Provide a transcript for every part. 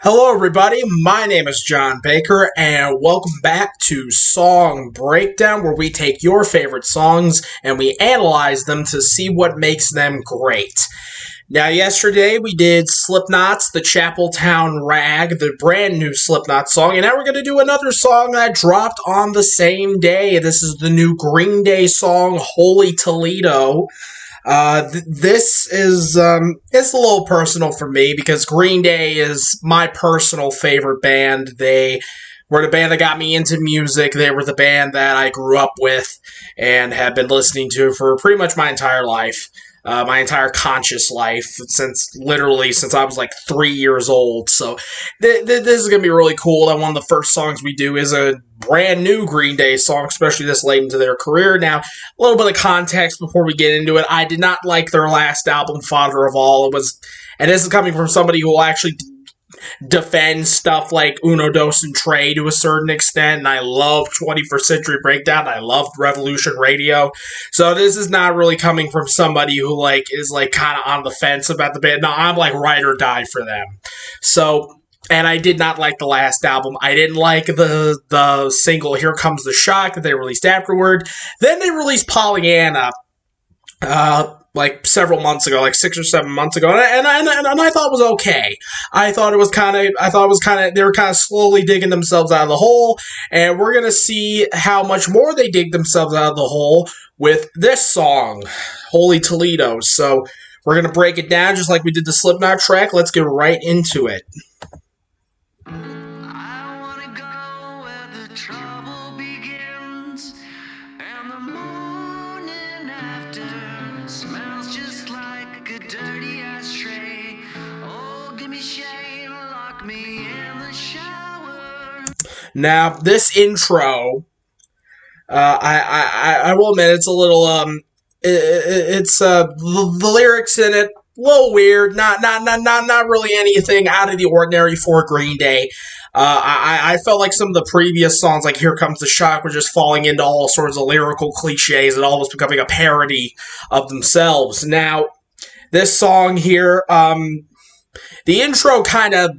Hello, everybody. My name is John Baker, and welcome back to Song Breakdown, where we take your favorite songs and we analyze them to see what makes them great. Now, yesterday we did Slipknot's The Chapeltown Rag, the brand new Slipknot song, and now we're going to do another song that dropped on the same day. This is the new Green Day song, Holy Toledo. This is, it's a little personal for me because Green Day is my personal favorite band. They were the band that got me into music. They were the band that I grew up with and have been listening to for pretty much my entire life. My entire conscious life since I was like 3 years old. So this is going to be really cool. And one of the first songs we do is a brand new Green Day song, especially this late into their career. Now, a little bit of context before we get into it. I did not like their last album, Father of All. And this is coming from somebody who will actually defend stuff like Uno, Dos, and Trey to a certain extent, and I love 21st Century Breakdown. I loved Revolution Radio. So this is not really coming from somebody who is kind of on the fence about the band. No, I'm like ride or die for them. So, and I did not like the last album. I didn't like the single Here Comes the Shock that they released afterward. Then they released Pollyanna, several months ago, like 6 or 7 months ago, and I thought it was okay. They were kind of slowly digging themselves out of the hole, and we're gonna see how much more they dig themselves out of the hole with this song, Holy Toledo. So we're gonna break it down just like we did the Slipknot track. Let's get right into it. Now, this intro, I will admit it's a little, the lyrics in it, a little weird, not really anything out of the ordinary for Green Day. I felt like some of the previous songs, like Here Comes the Shock, were just falling into all sorts of lyrical cliches and almost becoming a parody of themselves. Now, this song here, the intro kind of,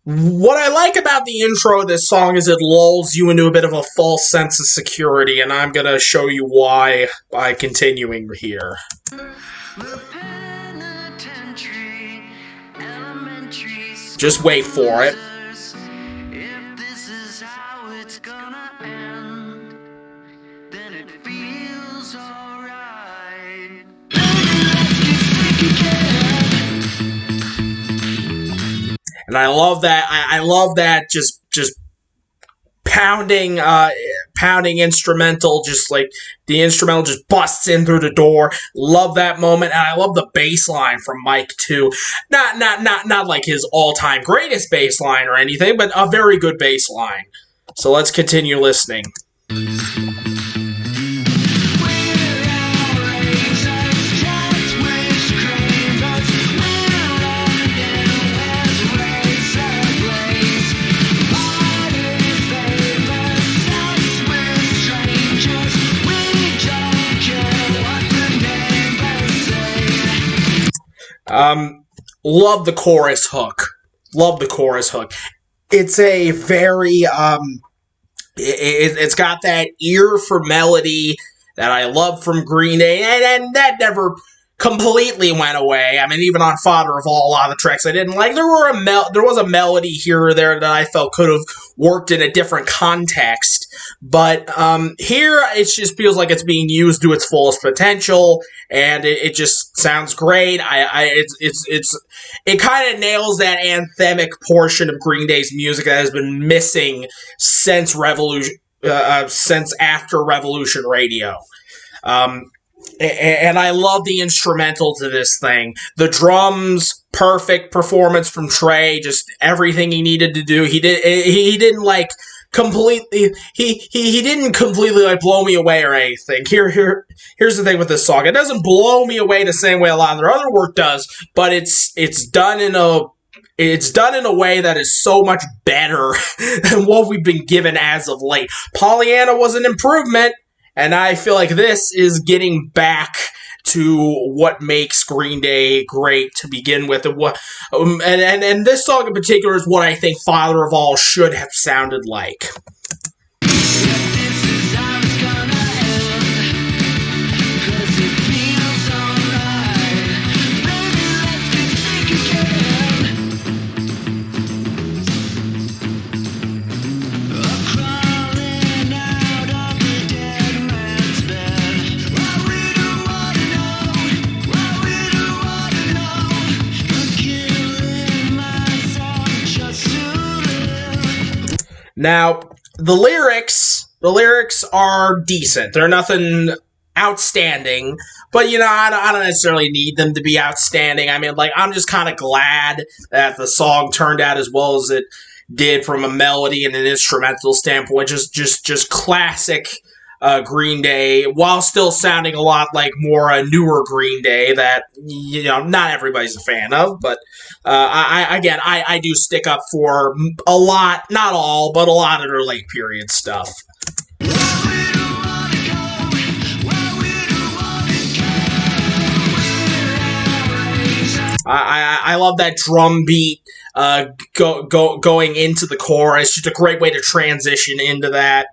what I like about the intro of this song is it lulls you into a bit of a false sense of security, and I'm going to show you why by continuing here. Just wait for it. And I love that. I love that. Just pounding instrumental. Just like the instrumental just busts in through the door. Love that moment, and I love the bass line from Mike too. Not like his all-time greatest bass line or anything, but a very good bass line. So let's continue listening. Love the chorus hook. It's a very, it's got that ear for melody that I love from Green Day, and that never completely went away. I mean, even on Father of All, a lot of the tracks I didn't like. There was a melody here or there that I felt could have worked in a different context. But here, it just feels like it's being used to its fullest potential, and it just sounds great. It kind of nails that anthemic portion of Green Day's music that has been missing since after Revolution Radio. And I love the instrumental to this thing. The drums, perfect performance from Trey, just everything he needed to do. He didn't completely blow me away or anything. Here's the thing with this song. It doesn't blow me away the same way a lot of their other work does, but it's done in a way that is so much better than what we've been given as of late. Pollyanna was an improvement, and I feel like this is getting back to what makes Green Day great to begin with, and what and this song in particular is what I think Father of All should have sounded like. Now, the lyrics are decent. They're nothing outstanding, but I don't necessarily need them to be outstanding. I mean, like, I'm just kind of glad that the song turned out as well as it did from a melody and an instrumental standpoint. Just classic Green Day, while still sounding a lot like more a newer Green Day that not everybody's a fan of. But I do stick up for a lot, not all, but a lot of their late period stuff. I love that drum beat going into the chorus. It's just a great way to transition into that.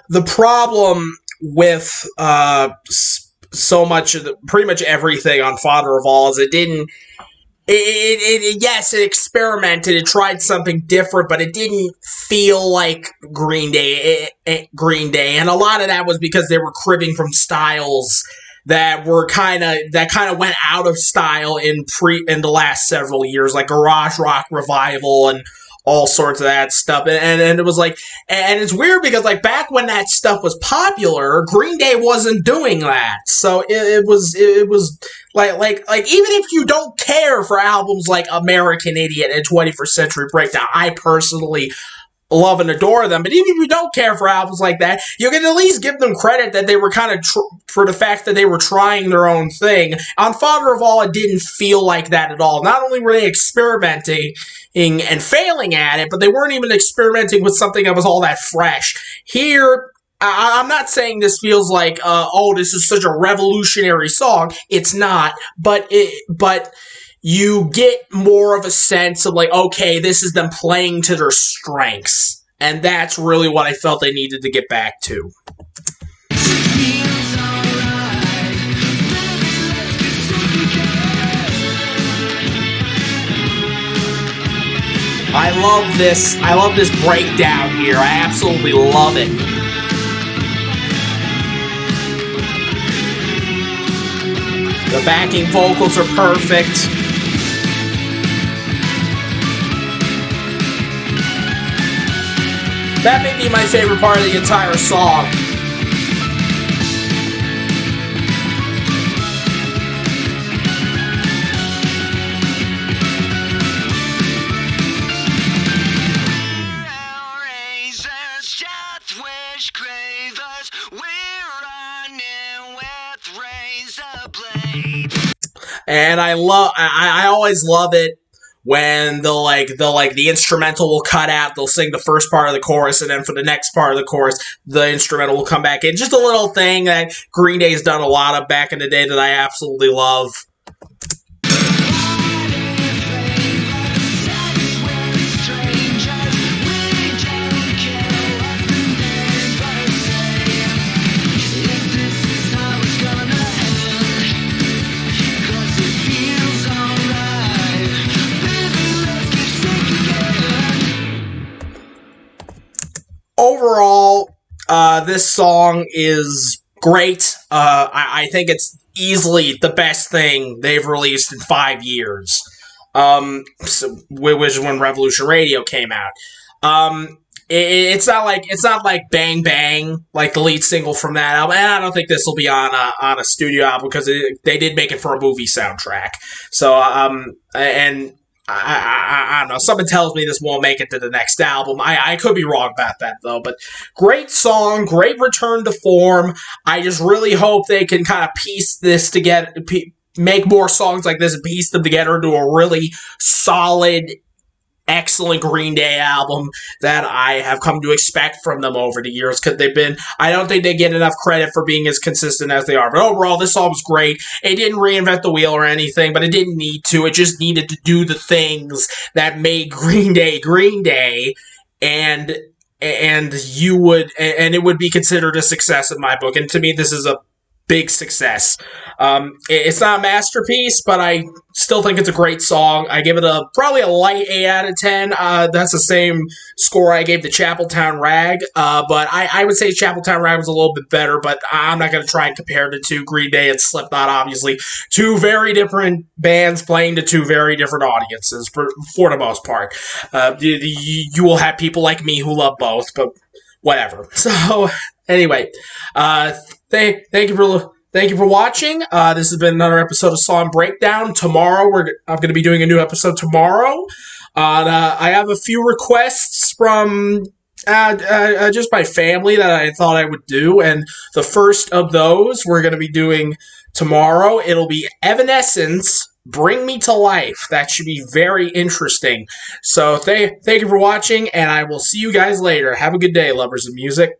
The problem with so much of pretty much everything on Father of All is it didn't. Yes, it experimented. It tried something different, but it didn't feel like Green Day. Green Day, and a lot of that was because they were cribbing from styles that kind of went out of style in the last several years, like garage rock revival and all sorts of that stuff. And it was like, and it's weird because like back when that stuff was popular, Green Day wasn't doing that. So it was like even if you don't care for albums like American Idiot and 21st Century Breakdown, I personally love and adore them. But even if you don't care for albums like that, you can at least give them credit that they were kind of for the fact that they were trying their own thing. On Father of All, it didn't feel like that at all. Not only were they experimenting and failing at it, but they weren't even experimenting with something that was all that fresh. Here, I'm not saying this feels like, this is such a revolutionary song. It's not, but you get more of a sense of like, okay, this is them playing to their strengths. And that's really what I felt they needed to get back to. I love this breakdown here. I absolutely love it. The backing vocals are perfect. That may be my favorite part of the entire song. And I always love it when the instrumental will cut out, they'll sing the first part of the chorus, and then for the next part of the chorus, the instrumental will come back in. Just a little thing that Green Day's done a lot of back in the day that I absolutely love. Overall, this song is great. I think it's easily the best thing they've released in 5 years. Which is when Revolution Radio came out. It's not like Bang Bang, like the lead single from that album. And I don't think this will be on a studio album because they did make it for a movie soundtrack. So and I don't know. Something tells me this won't make it to the next album. I could be wrong about that, though. But great song, great return to form. I just really hope they can kind of piece this together, make more songs like this and piece them together into a really solid, excellent Green Day album that I have come to expect from them over the years, because I don't think they get enough credit for being as consistent as they are. But overall, this song was great. It didn't reinvent the wheel or anything, but it didn't need to. It just needed to do the things that made Green Day, and it would be considered a success in my book. And to me, this is a big success. It's not a masterpiece, but I still think it's a great song. I give it probably a light 8 out of 10. That's the same score I gave to Chapeltown Rag, but I would say Chapeltown Rag was a little bit better, but I'm not going to try and compare the two. Green Day and Slipknot, obviously, two very different bands playing to two very different audiences for the most part. You will have people like me who love both, but whatever. So anyway, thank you for watching. This has been another episode of Song Breakdown. Tomorrow, I'm going to be doing a new episode tomorrow. I have a few requests from just my family that I thought I would do, and the first of those we're going to be doing tomorrow. It'll be Evanescence, Bring Me to Life. That should be very interesting. So thank you for watching, and I will see you guys later. Have a good day, lovers of music.